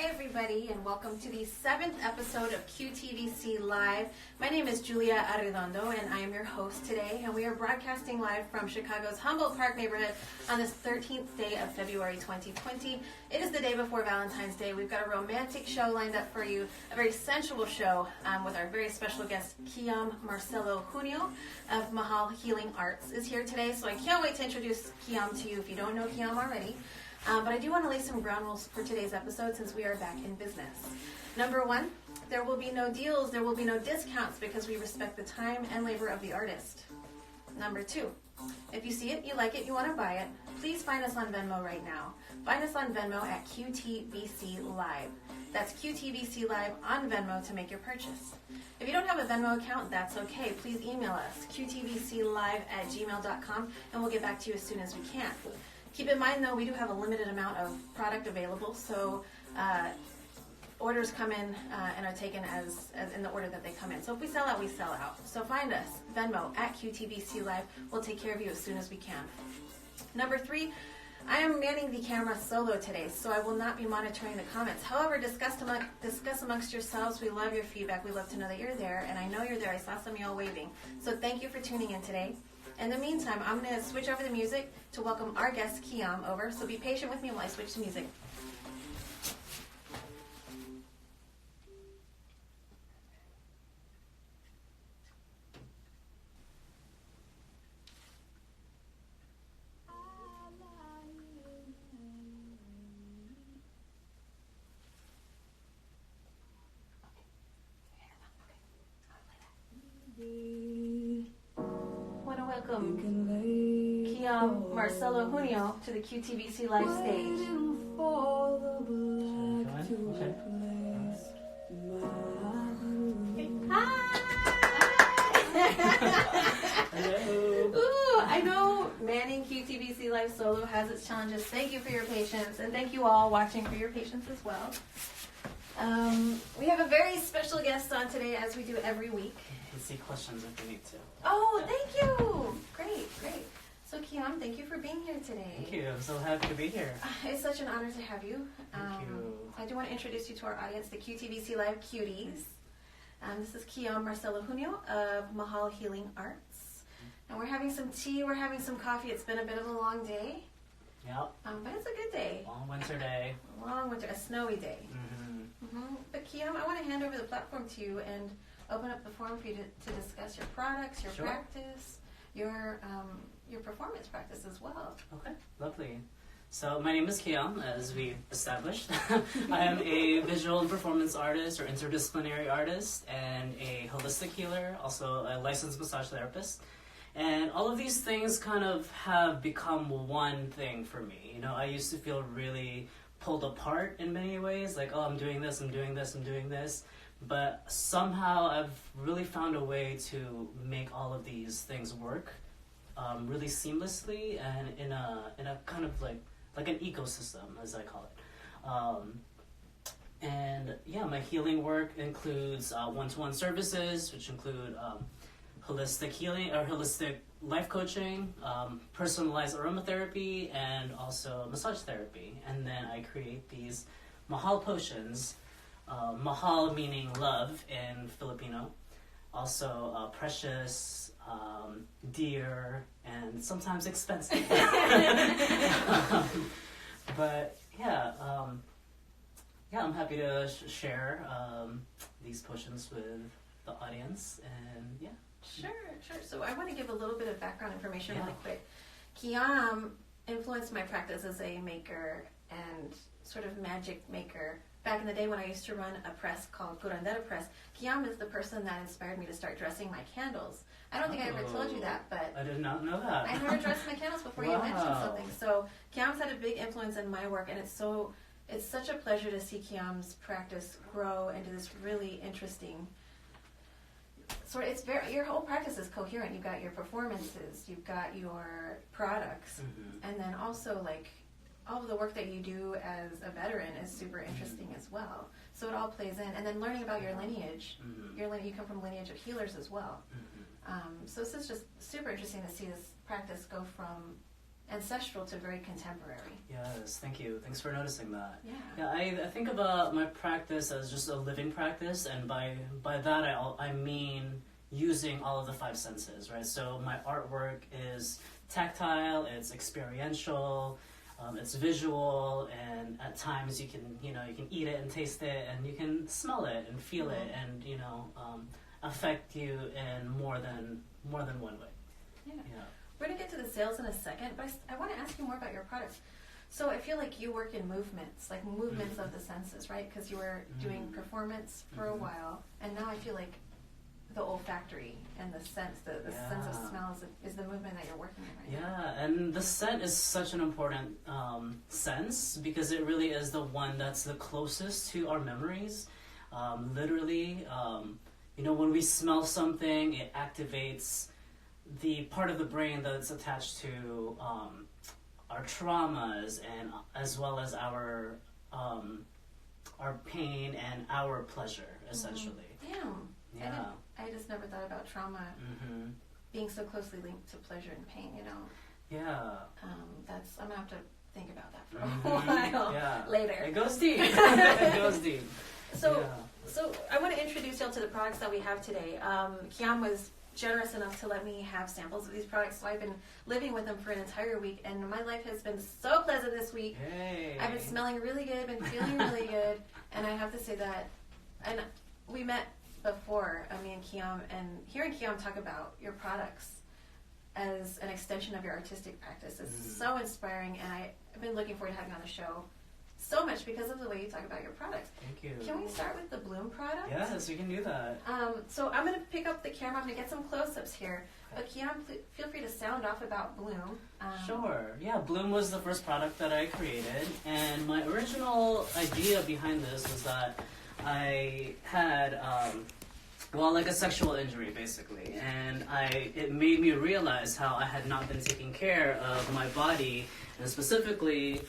everybody, and welcome to the 7th episode of QTVC Live. My name is Julia Arredondo, and I am your host today, and we are broadcasting live from Chicago's Humboldt Park neighborhood on this 13th day of February 2020. It is the day before Valentine's Day. We've got a romantic show lined up for you, a very sensual show with our very special guest, Kiam Marcelo Junio of Mahal Healing Arts is here today, so I can't wait to introduce Kiam to you if you don't know Kiam already. But I do want to lay some ground rules for today's episode since we are back in business. Number one, there will be no deals, there will be no discounts because we respect the time and labor of the artist. Number two, if you see it, you like it, you want to buy it, please find us on Venmo right now. Find us on Venmo at QTVC Live. That's QTVC Live on Venmo to make your purchase. If you don't have a Venmo account, that's okay. Please email us, qtvclive@gmail.com, and we'll get back to you as soon as we can. Keep in mind, though, we do have a limited amount of product available, so orders come in and are taken as in the order that they come in. So if we sell out, we sell out. So find us, Venmo, at QTVC Live. We'll take care of you as soon as we can. Number three, I am manning the camera solo today, so I will not be monitoring the comments. However, discuss amongst yourselves. We love your feedback. We love to know that you're there, and I know you're there. I saw some of y'all waving. So thank you for tuning in today. In the meantime, I'm going to switch over the music to welcome our guest, Kiam, over. So be patient with me while I switch to music. Welcome, Kiam Marcelo Junio to the QTVC Live stage. Ooh, I know manning QTVC Live solo has its challenges. Thank you for your patience, and thank you all watching for your patience as well. We have a very special guest on today, as we do every week. You can see questions if you need to. Oh, thank you. Great. So, Kiam, thank you for being here today. Thank you. I'm so happy to be here. It's such an honor to have you. Thank you. I do want to introduce you to our audience, the QTVC Live Cuties. This is Kiam Marcelo Junio of Mahal Healing Arts. And we're having some tea, we're having some coffee. It's been a bit of a long day. Yep. But it's a good day. Long winter day. Long winter, a snowy day. Mm-hmm. But Kiam, I want to hand over the platform to you and open up the forum for you to discuss your products, your practice, your performance practice as well. Okay, lovely. So my name is Kiam, as we established. I am a visual and performance artist or interdisciplinary artist and a holistic healer, also a licensed massage therapist. And all of these things kind of have become one thing for me. You know, I used to feel really pulled apart in many ways, like, oh, I'm doing this. But somehow I've really found a way to make all of these things work really seamlessly and in a kind of like an ecosystem, as I call it. And yeah, my healing work includes one-to-one services, which include holistic healing or holistic life coaching, personalized aromatherapy, and also massage therapy. And then I create these Mahal potions. Mahal meaning love in Filipino, also precious, dear, and sometimes expensive. But yeah, I'm happy to share these potions with the audience, and yeah. Sure. So I want to give a little bit of background information really quick. Kiam influenced my practice as a maker and sort of magic maker. Back in the day when I used to run a press called Curandera Press, Kiam is the person that inspired me to start dressing my candles. I don't think I ever told you that, but I did not know that. I never dressed my candles before you mentioned something. So Kiam's had a big influence in my work, and it's such a pleasure to see Kiam's practice grow into this really interesting sort of, your whole practice is coherent. You've got your performances, you've got your products, and then also like all of the work that you do as a veteran is super interesting as well. So it all plays in. And then learning about your lineage, you come from a lineage of healers as well. So this is just super interesting to see this practice go from ancestral to very contemporary. Yes, thank you. Thanks for noticing that. Yeah. I think about my practice as just a living practice, and by that I mean using all of the five senses, right? So my artwork is tactile, it's experiential, it's visual, and at times you can eat it and taste it, and you can smell it and feel it, and affect you in more than one way. Yeah. We're going to get to the sales in a second, but I want to ask you more about your products. So I feel like you work in movements, like movements of the senses, right? Because you were doing performance for a while, and now I feel like the olfactory and the sense, the sense of smell is the movement that you're working in right now. Yeah, and the scent is such an important sense because it really is the one that's the closest to our memories. Literally, when we smell something, it activates the part of the brain that's attached to our traumas, and as well as our pain and our pleasure, essentially. Damn. Yeah. I just never thought about trauma being so closely linked to pleasure and pain. Yeah. I'm gonna have to think about that for a while later. It goes deep. It goes deep. So I want to introduce y'all to the products that we have today. Kian was generous enough to let me have samples of these products, so I've been living with them for an entire week, and my life has been so pleasant this week. Hey. I've been smelling really good, been feeling really good, and I have to say that, and we met before, me and Kiam, and hearing Kiam talk about your products as an extension of your artistic practice is so inspiring, and I've been looking forward to having you on the show so much because of the way you talk about your products. Thank you. Can we start with the Bloom product? Yes, we can do that. So I'm going to pick up the camera. I'm going to get some close-ups here. But Kian, feel free to sound off about Bloom. Sure. Yeah, Bloom was the first product that I created, and my original idea behind this was that I had like a sexual injury basically, and it made me realize how I had not been taking care of my body, and specifically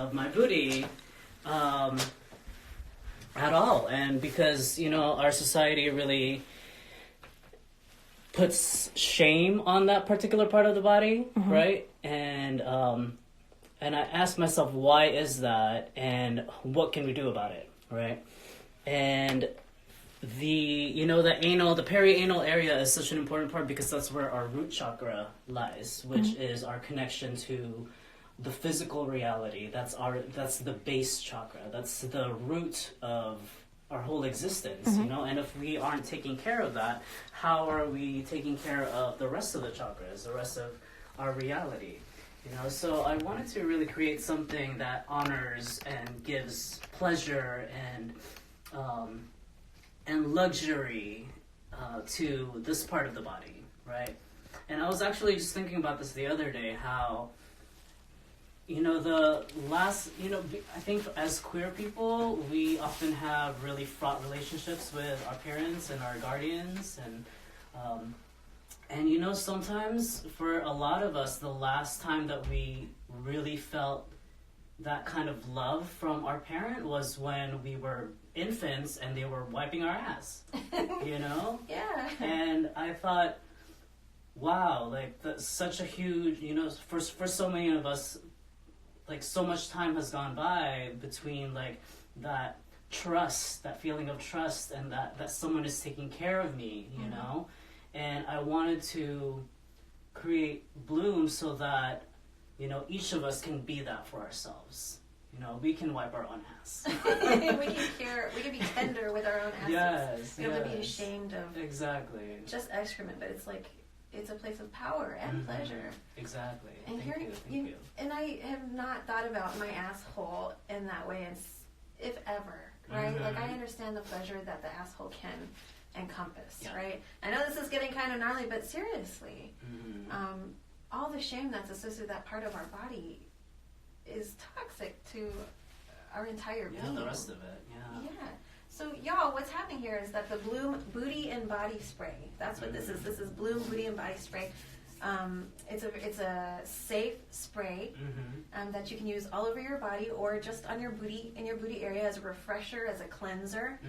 of my booty at all. And because our society really puts shame on that particular part of the body, right? And I asked myself, why is that, and what can we do about it, right? And the perianal area is such an important part because that's where our root chakra lies, which is our connection to the physical reality. That's the base chakra. That's the root of our whole existence, and if we aren't taking care of that, how are we taking care of the rest of the chakras, the rest of our reality? So I wanted to really create something that honors and gives pleasure and luxury to this part of the body, right? And I was actually just thinking about this the other day, how I think as queer people, we often have really fraught relationships with our parents and our guardians, and sometimes for a lot of us, the last time that we really felt that kind of love from our parent was when we were infants and they were wiping our ass, Yeah. And I thought, wow, like that's such a huge, for so many of us, like so much time has gone by between like that trust, that feeling of trust, and that someone is taking care of me, and I wanted to create Bloom so that, each of us can be that for ourselves. We can wipe our own ass. we can be tender with our own asses. Yes, we don't have to be ashamed of just excrement, but it's like, it's a place of power and pleasure. Exactly. And Thank you. And I have not thought about my asshole in that way, if ever, right? Like, I understand the pleasure that the asshole can encompass, right? I know this is getting kind of gnarly, but seriously, all the shame that's associated with that part of our body is toxic to our entire being. Yeah, the rest of it, yeah. So, y'all, what's happening here is that the Bloom Booty and Body Spray, that's what this is. This is Bloom Booty and Body Spray. It's a safe spray that you can use all over your body or just on your booty, in your booty area, as a refresher, as a cleanser.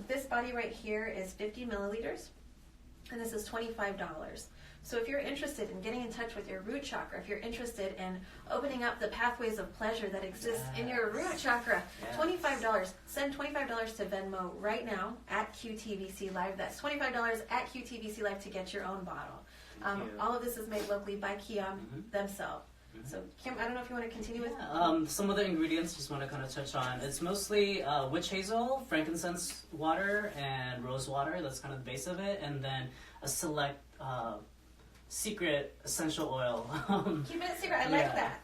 This body right here is 50 milliliters, and this is $25. So if you're interested in getting in touch with your root chakra, if you're interested in opening up the pathways of pleasure that exist in your root chakra, $25. Send $25 to Venmo right now at QTVC Live. That's $25 at QTVC Live to get your own bottle. All of this is made locally by Kiam themselves. So, Kim, I don't know if you want to continue with... Some of the ingredients, just want to kind of touch on. It's mostly witch hazel, frankincense water, and rose water. That's kind of the base of it. And then a select secret essential oil. Keep it secret. I like that.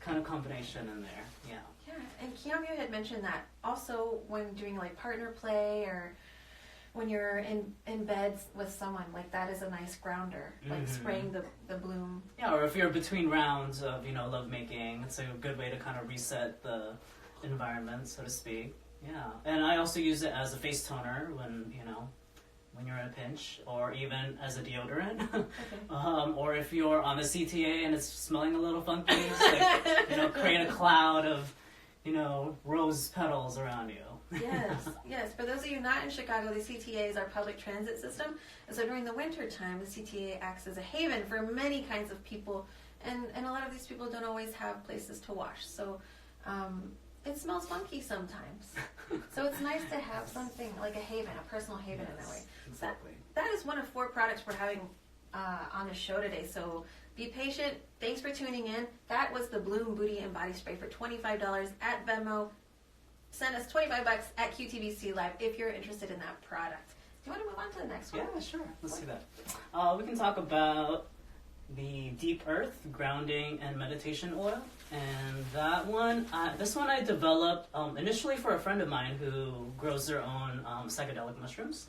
Kind of combination in there. Yeah. Yeah, and Kiam, you had mentioned that also when doing like partner play or when you're in bed with someone, like that is a nice grounder, like spraying the bloom. Yeah, or if you're between rounds of, lovemaking, it's a good way to kind of reset the environment, so to speak. Yeah, and I also use it as a face toner when you're in a pinch, or even as a deodorant. Okay. Or if you're on the CTA and it's smelling a little funky, it's like, create a cloud of, rose petals around you. Yes. For those of you not in Chicago, the CTA is our public transit system. And so during the winter time, the CTA acts as a haven for many kinds of people. And a lot of these people don't always have places to wash. So it smells funky sometimes. So it's nice to have something like a haven, a personal haven in that way. Exactly. That is one of 4 products we're having on the show today. So be patient. Thanks for tuning in. That was the Bloom Booty and Body Spray for $25 at Venmo. Send us $25 at QTVC Live if you're interested in that product. Do you want to move on to the next one? Yeah, sure. Let's do that. We can talk about the Deep Earth Grounding and Meditation Oil. And that one, this one I developed initially for a friend of mine who grows their own psychedelic mushrooms.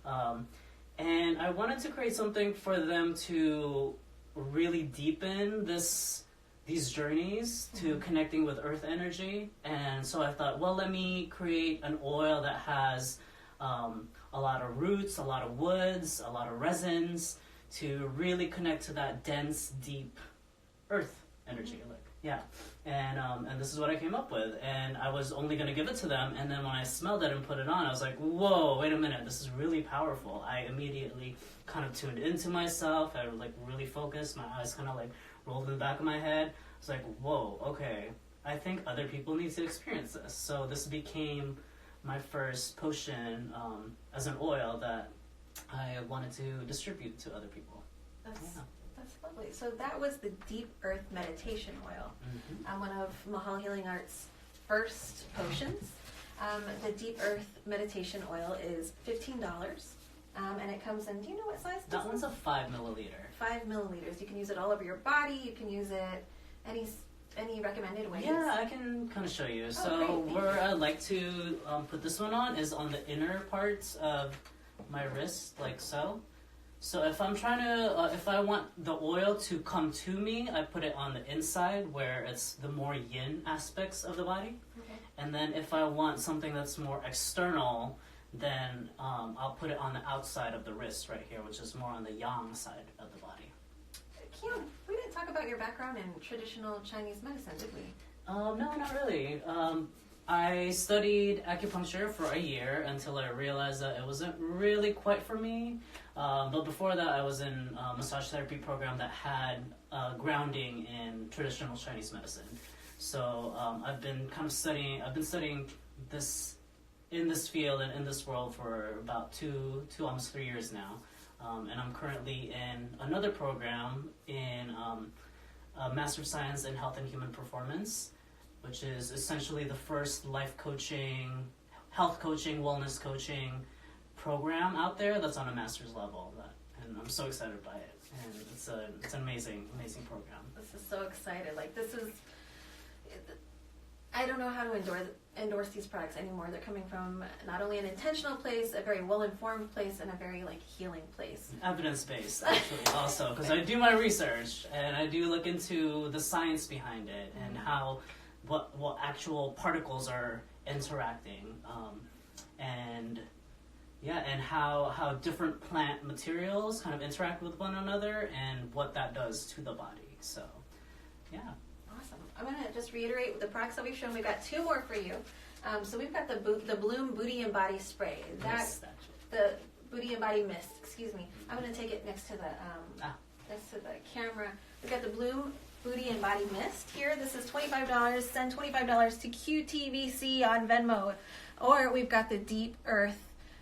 And I wanted to create something for them to really deepen these journeys to connecting with earth energy. And so I thought, well, let me create an oil that has a lot of roots, a lot of woods, a lot of resins to really connect to that dense, deep earth energy. And this is what I came up with. And I was only going to give it to them. And then when I smelled it and put it on, I was like, whoa, wait a minute, this is really powerful. I immediately kind of tuned into myself. I really focused. My eyes kind of rolled in the back of my head. I was like, whoa, okay, I think other people need to experience this. So this became my first potion as an oil that I wanted to distribute to other people. That's lovely. So that was the Deep Earth Meditation Oil, one of Mahal Healing Art's first potions. The Deep Earth Meditation Oil is $15. And it comes in, do you know what size? That one's a 5 milliliter. 5 milliliters. You can use it all over your body. You can use it any recommended ways. Yeah, I can kind of show you. So great. Where I like to put this one on is on the inner parts of my wrist, like so. So if I'm trying to, if I want the oil to come to me, I put it on the inside where it's the more yin aspects of the body. Okay. And then if I want something that's more external, then I'll put it on the outside of the wrist right here, which is more on the yang side of the body. Kim, we didn't talk about your background in traditional Chinese medicine, did we? No, not really. I studied acupuncture for a year until I realized that it wasn't really quite for me. But before that, I was in a massage therapy program that had grounding in traditional Chinese medicine. So I've been studying this in this field and in this world for about two, almost 3 years now. And I'm currently in another program in Master of Science in Health and Human Performance, which is essentially the first life coaching, health coaching, wellness coaching program out there that's on a master's level. And I'm so excited by it. And it's an amazing program. This is so excited. I don't know how to endorse these products anymore. They're coming from not only an intentional place, a very well-informed place, and a very healing place. Evidence-based, actually, also, because I do my research and I do look into the science behind it and what actual particles are interacting, and how different plant materials kind of interact with one another and what that does to the body. So, yeah. Awesome. I'm going to just reiterate the products that we've shown. We've got 2 more for you. So we've got the Bloom Booty and Body Spray. That's the Booty and Body Mist. Excuse me. I'm going to take it next to the this to the camera. We got the Bloom Booty and Body Mist here. This is $25. Send $25 to QTVC on Venmo. Or we've got the Deep Earth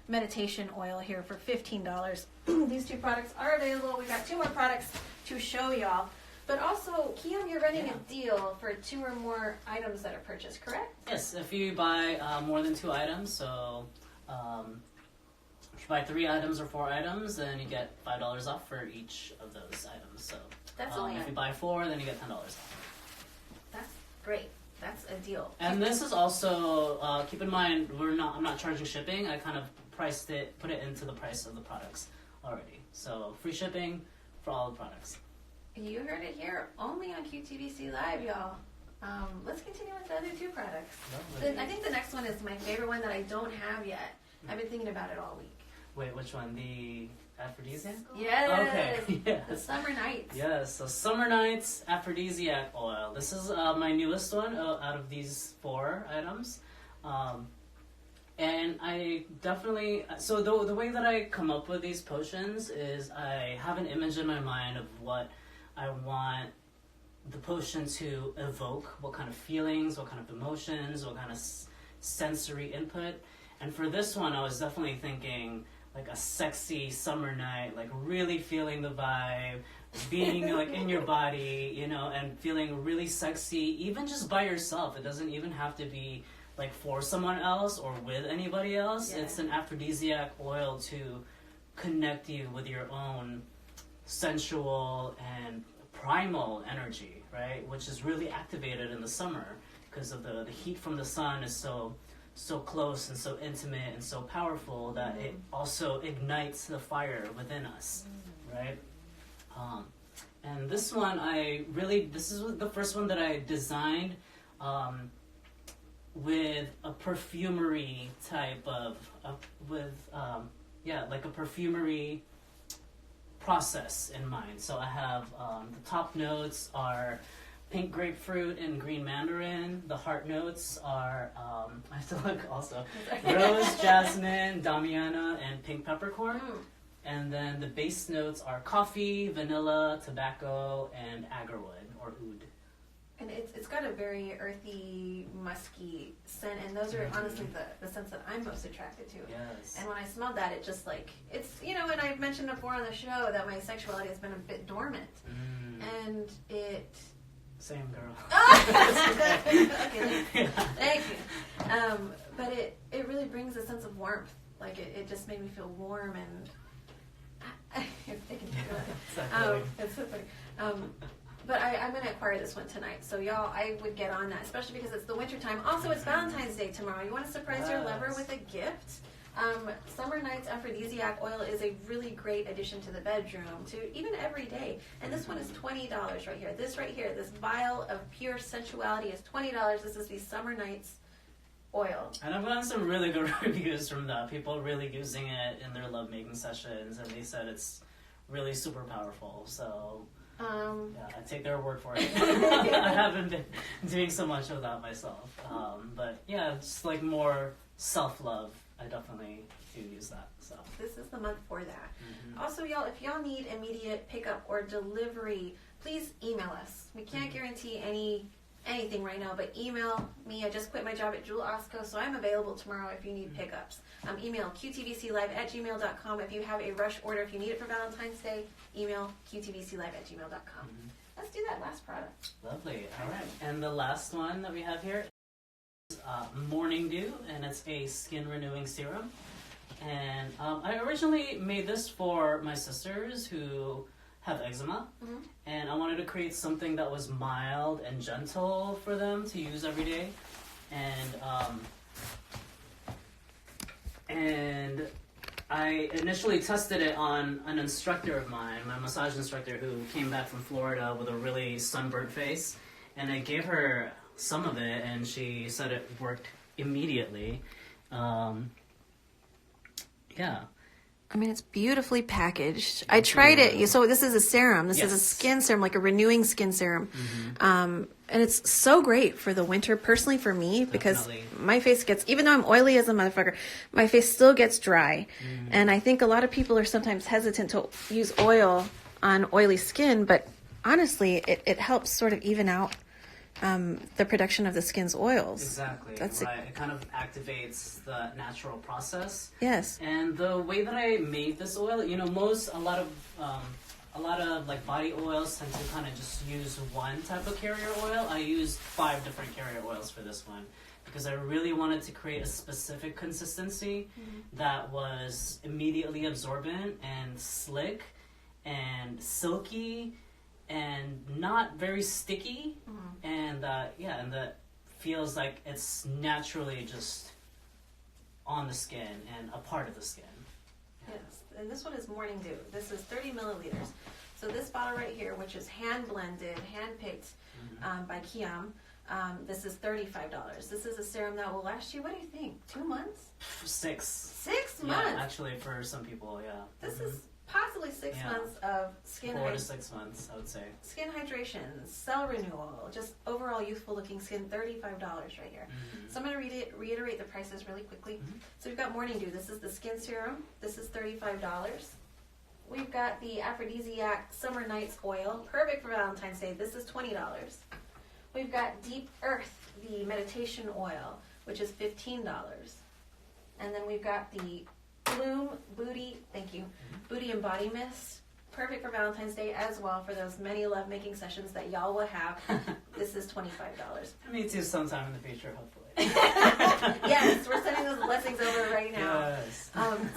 Meditation Oil here for $15. These two products are available. We've got 2 more products to show y'all. But also, Kiam, you're running a deal for 2 or more items that are purchased, correct? Yes, if you buy more than 2 items, so if you buy 3 items or 4 items, then you get $5 off for each of those items. So That's only if you buy 4, then you get $10 off. That's great. That's a deal. And this is also, keep in mind, I'm not charging shipping. I kind of put it into the price of the products already. So free shipping for all the products. You heard it here, only on QTVC Live, y'all. Let's continue with the other 2 products. I think the next one is my favorite one that I don't have yet. I've been thinking about it all week. Wait, which one? The aphrodisiac? Yes. Okay. Yes. The Summer Nights. Yes. So Summer Nights Aphrodisiac Oil. This is my newest one out of these 4 items. And I definitely, so the way that I come up with these potions is I have an image in my mind of what I want the potion to evoke, what kind of feelings, what kind of emotions, what kind of sensory input. And for this one, I was definitely thinking like a sexy summer night, like really feeling the vibe, being like in your body, you know, and feeling really sexy, even just by yourself. It doesn't even have to be like for someone else or with anybody else. Yeah. It's an aphrodisiac oil to connect you with your own sensual and primal energy, right? Which is really activated in the summer because of the heat from the sun is so close and so intimate and so powerful that it also ignites the fire within us, right? And this one, this is the first one that I designed with a perfumery type like a perfumery process in mind. So I have the top notes are pink grapefruit and green mandarin. The heart notes are, I have to look also, rose, jasmine, damiana, and pink peppercorn. And then the base notes are coffee, vanilla, tobacco, and agarwood or oud. And it's got a very earthy, musky scent, and those are honestly the scents that I'm most attracted to. Yes. And when I smelled that, it just like, it's, you know, and I've mentioned before on the show that my sexuality has been a bit dormant. And it... Same girl. Okay, thank you. But it really brings a sense of warmth. Like it just made me feel warm and I can feel it. It's so funny. But I'm going to acquire this one tonight. So y'all, I would get on that, especially because it's the winter time. Also, it's Valentine's Day tomorrow. You want to surprise your lover with a gift? Summer Nights Aphrodisiac Oil is a really great addition to the bedroom, to even every day. And this one is $20 right here. This right here, this vial of pure sensuality is $20. This is the Summer Nights Oil. And I've gotten some really good reviews from that. People really using it in their lovemaking sessions, and they said it's really super powerful. So... I take their word for it. I haven't been doing so much of that myself. But yeah, it's like more self-love. I definitely do use that. So this is the month for that. Also, y'all, if y'all need immediate pickup or delivery, please email us. We can't guarantee anything right now, but email me. I just quit my job at Jewel Osco, so I'm available tomorrow if you need pickups. Email qtvclive@gmail.com if you have a rush order. If you need it for Valentine's Day, email qtvclive@gmail.com. Let's do that last product. Lovely. All right. And the last one that we have here is Morning Dew, and it's a skin renewing serum. And I originally made this for my sisters who have eczema, and I wanted to create something that was mild and gentle for them to use every day. And I initially tested it on an instructor of mine, my massage instructor, who came back from Florida with a really sunburnt face. And I gave her some of it, and she said it worked immediately. Yeah. I mean, it's beautifully packaged. I tried it. So this is a serum. This is a skin serum, like a renewing skin serum. And it's so great for the winter, personally for me, because my face gets, even though I'm oily as a motherfucker, my face still gets dry. And I think a lot of people are sometimes hesitant to use oil on oily skin, but honestly, it helps sort of even out the production of the skin's oils. Exactly. That's right. It kind of activates the natural process. Yes. And the way that I made this oil, you know, a lot of like body oils tend to kind of just use one type of carrier oil. I used 5 different carrier oils for this one because I really wanted to create a specific consistency that was immediately absorbent and slick and silky and not very sticky, and that feels like it's naturally just on the skin and a part of the skin. Yes, and this one is Morning Dew. This is 30 milliliters. So this bottle right here, which is hand blended, hand picked by Kiam, this is $35. This is a serum that will last you, what do you think, 2 months? 6. 6 months? Yeah, actually for some people, yeah. This is possibly 6 months of skin 4 to 6 months, I would say. Skin hydration, cell renewal, just overall youthful looking skin, $35 right here. So I'm going to reiterate the prices really quickly. So we've got Morning Dew. This is the skin serum. This is $35. We've got the Aphrodisiac Summer Nights Oil, perfect for Valentine's Day. This is $20. We've got Deep Earth, the meditation oil, which is $15. And then we've got the Bloom Booty, Booty and Body Mist, perfect for Valentine's Day as well for those many lovemaking sessions that y'all will have. This is $25. Me too, sometime in the future, hopefully. Yes, we're sending those blessings over right now. Yes.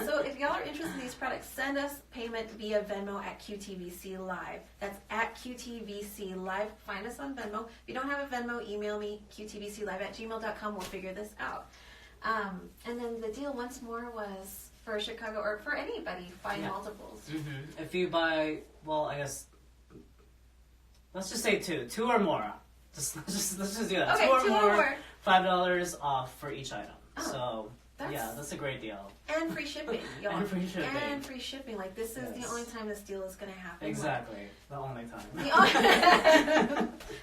So if y'all are interested in these products, send us payment via Venmo at QTVC Live. That's at QTVC Live. Find us on Venmo. If you don't have a Venmo, email me, qtvclive@gmail.com. We'll figure this out. And then the deal once more was for Chicago, or for anybody, buy multiples. If you buy, well, I guess, let's just say 2 or more. Let's just do that. Okay, 2 or more. $5 off for each item. Oh, So that's a great deal. And free shipping, y'all. And free shipping. And free shipping. Like, this is the only time this deal is going to happen. Exactly. The only time.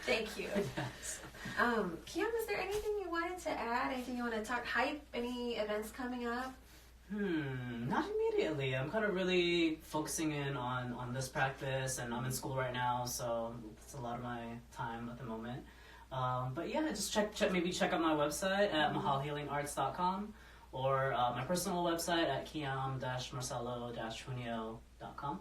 Thank you. Yes. Kiam, is there anything you wanted to add? Anything you want to talk? Hype? Any events coming up? Not immediately. I'm kind of really focusing in on this practice, and I'm in school right now, so it's a lot of my time at the moment. But yeah, just check out my website at mahalhealingarts.com or my personal website at kiam-marcelo-junio.com.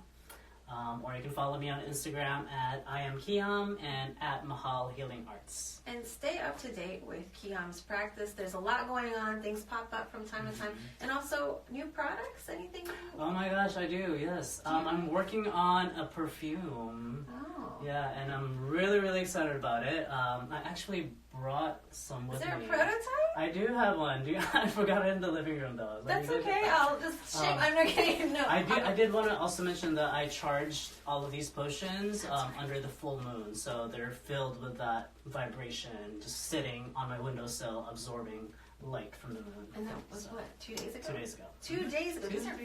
Or you can follow me on Instagram at IamKiam and at Mahal Healing Arts. And stay up to date with Kiam's practice. There's a lot going on. Things pop up from time to time. And also, new products? Anything new? Oh my gosh, I do, yes. I'm working on a perfume. Oh. Yeah, and I'm really, really excited about it. I actually brought some with me. Is there a prototype? I do have one. I forgot it in the living room, though. That's okay. I'll just shake. I'm not kidding. No. I did want to also mention that I charged all of these potions under the full moon, so they're filled with that vibration, just sitting on my windowsill, absorbing light from the moon. And that was what, 2 days ago? 2 days ago. 2 days ago. These are,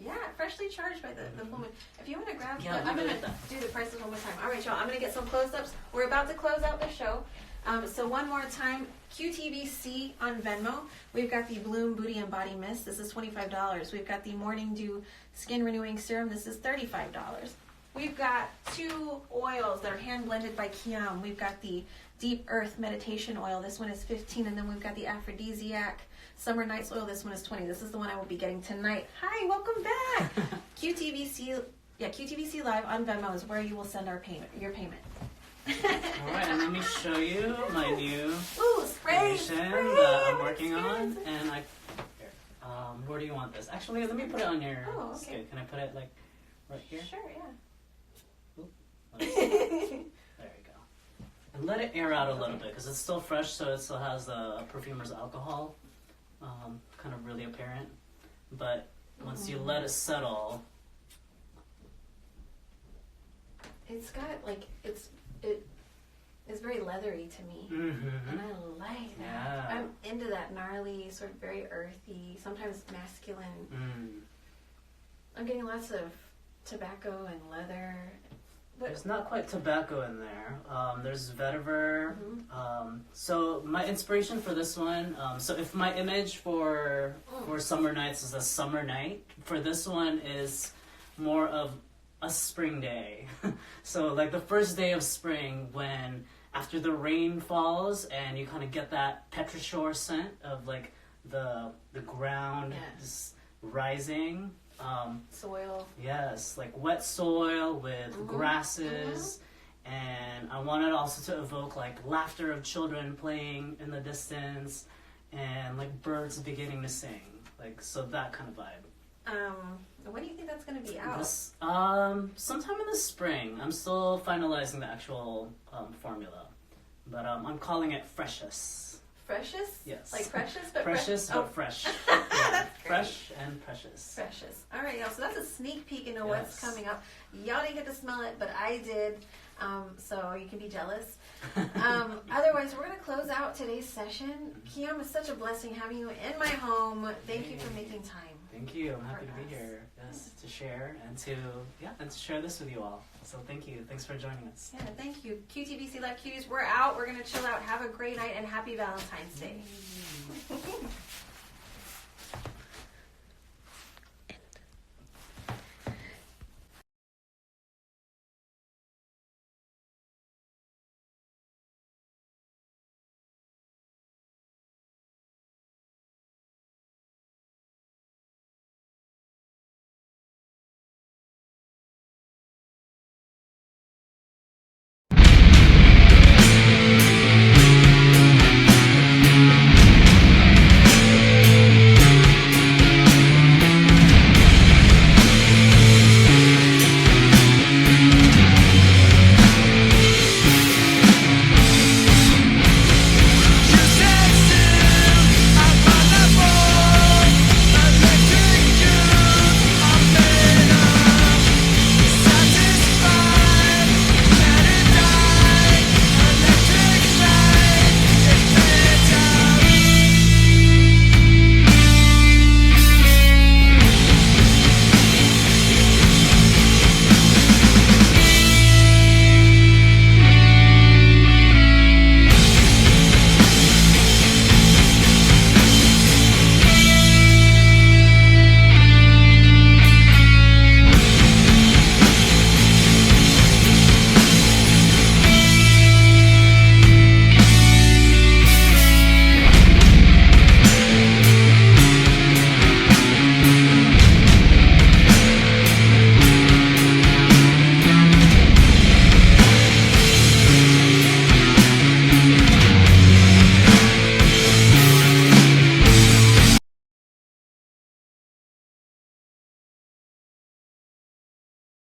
Yeah. freshly charged by the full moon. If you want to grab, Yeah, I'm going to do the prices one more time. All right, y'all. I'm going to get some close-ups. We're about to close out the show. So one more time, QTVC on Venmo. We've got the Bloom Booty and Body Mist. This is $25. We've got the Morning Dew Skin Renewing Serum. This is $35. We've got 2 oils that are hand blended by Kiam. We've got the Deep Earth Meditation Oil. This one is $15. And then we've got the Aphrodisiac Summer Nights Oil. This one is $20. This is the one I will be getting tonight. Hi, welcome back. QTVC Live on Venmo is where you will send your payment. Alright, and let me show you my new spray that I'm working on. And where do you want this? Actually, let me put it on your skin. Can I put it like right here? Sure, yeah. There you go. And let it air out a little bit because it's still fresh, so it still has the perfumer's alcohol, kind of really apparent. But once you let it settle, it's got it's very leathery to me, and I like that. Yeah. I'm into that gnarly, sort of very earthy, sometimes masculine. I'm getting lots of tobacco and leather. There's not quite tobacco in there. There's vetiver. So my inspiration for this one, so if my image for Summer Nights is a summer night, for this one is more of a spring day. So like the first day of spring, when after the rain falls and you kind of get that petrichor scent of like the ground just rising. Soil. Yes, like wet soil with grasses. And I wanted also to evoke like laughter of children playing in the distance and like birds beginning to sing. Like, so that kind of vibe. When do you think that's going to be out? This, sometime in the spring. I'm still finalizing the actual formula. But I'm calling it Freshous. Freshous? Yes. Like precious, but Precious, but fresh. That's great. Fresh and precious. Precious. All right, y'all. So that's a sneak peek into what's coming up. Y'all didn't get to smell it, but I did. So you can be jealous. Otherwise, we're going to close out today's session. Kiam, it's such a blessing having you in my home. Thank you for making time. Thank you. I'm happy to be here. Yes, to share and to share this with you all. So thank you. Thanks for joining us. Yeah, thank you. QTVC Live Cuties, we're out. We're going to chill out. Have a great night and happy Valentine's Day.